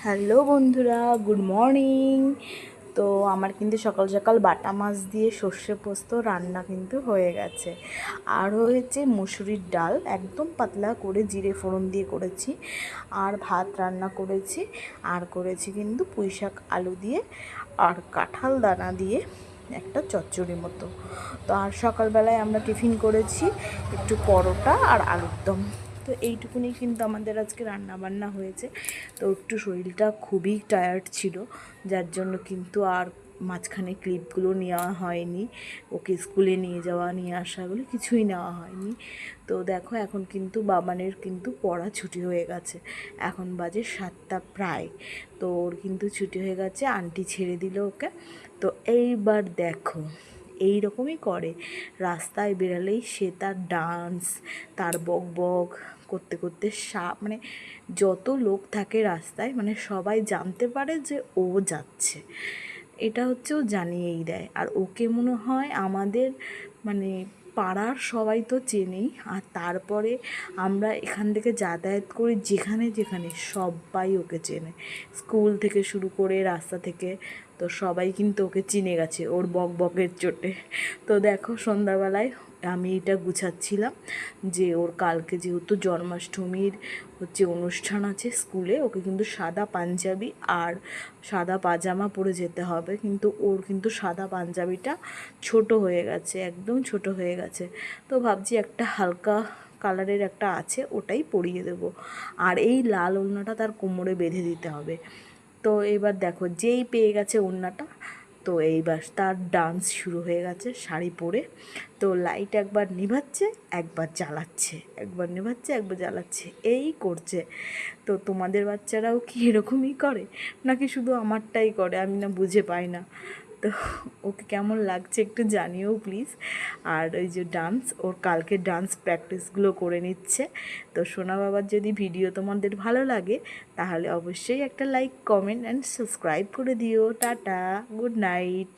Hello বন্ধুরা, good morning. তো আমার কিন্তু সকাল সকাল বাটা মাছ দিয়ে সর্ষে পোস্ত রান্না কিন্তু হয়ে গেছে। আর হয়েছে মুসুরির ডাল, একদম পাতলা করে জিরে ফোড়ন দিয়ে করেছি। আর ভাত রান্না করেছি। আর করেছি কিন্তু পুঁই শাক আলু দিয়ে আর কাঁঠাল দানা দিয়ে একটা চচ্চড়ি মতো। তো আর সকালবেলায় আমরা টিফিন করেছি একটু পরোটা আর আলুর দম। তো এইটুকুনি কিন্তু আমাদের আজকে রান্না বান্না হয়েছে। তো একটু শরীরটা খুবই টায়ার্ড ছিল, যার জন্য কিন্তু আর মাঝখানে ক্লিপগুলো নেওয়া হয়নি। ওকে স্কুলে নিয়ে যাওয়া নিয়ে আসাগুলো কিছুই নেওয়া হয়নি। তো দেখো এখন কিন্তু বাবানের কিন্তু পড়া ছুটি হয়ে গেছে, এখন বাজে 7টা প্রায়। তো ওর কিন্তু ছুটি হয়ে গেছে, আন্টি ছেড়ে দিল ওকে। তো এইবার দেখো এই রকমই করে, রাস্তায় বেরালেই সে তার ডান্স, তার বক বক করতে করতে মানে যত লোক থাকে রাস্তায়, মানে সবাই জানতে পারে যে ও যাচ্ছে। এটা হচ্ছে ও জানিয়েই দেয়। আর ওকে মনে হয় আমাদের মানে পাড়ার সবাই তো চেনেই। আর তারপরে আমরা এখান থেকে যাতায়াত করি যেখানে যেখানে, সবাই ওকে চেনে, স্কুল থেকে শুরু করে রাস্তা থেকে। তো সবাই কিন্তু ওকে চিনে গেছে ওর বক বকের চোটে। তো দেখো সন্ধ্যাবেলায় আমি এটা গুছাচ্ছিলাম যে ওর কালকে যেহেতু জন্মাষ্টমীর অনুষ্ঠান আছে স্কুলে, ওকে কিন্তু সাদা পাঞ্জাবি আর সাদা পাজামা পরে যেতে হবে। কিন্তু ওর কিন্তু সাদা পাঞ্জাবিটা ছোট হয়ে গেছে, একদম ছোট হয়ে গেছে। তো ভাবছি একটা হালকা কালারের একটা আছে, ওটাই পরিয়ে দেবো। আর এই লাল ওড়নাটা তার কোমরে বেঁধে দিতে হবে। তো এবার দেখো যেই পেয়ে গেছে ওড়নাটা, তো এইবার তার ডান্স শুরু হয়ে গেছে শাড়ি পরে। তো লাইট একবার নিভাচ্ছে একবার জ্বালাচ্ছে, একবার নিভাচ্ছে একবার জ্বালাচ্ছে, এই করছে। তো তোমাদের বাচ্চারাও কি এরকমই করে, নাকি শুধু আমারটাই করে, আমি না বুঝে পাই না। তো ওকে কেমন লাগছে একটু জানিও প্লিজ। আর ওই যে ডান্স, ওর কালকে ডান্স প্র্যাকটিসগুলো করে নিচ্ছে। তো সোনা বাবার যদি ভিডিও তোমাদের ভালো লাগে তাহলে অবশ্যই একটা লাইক, কমেন্ট অ্যান্ড সাবস্ক্রাইব করে দিও। Tata, good night.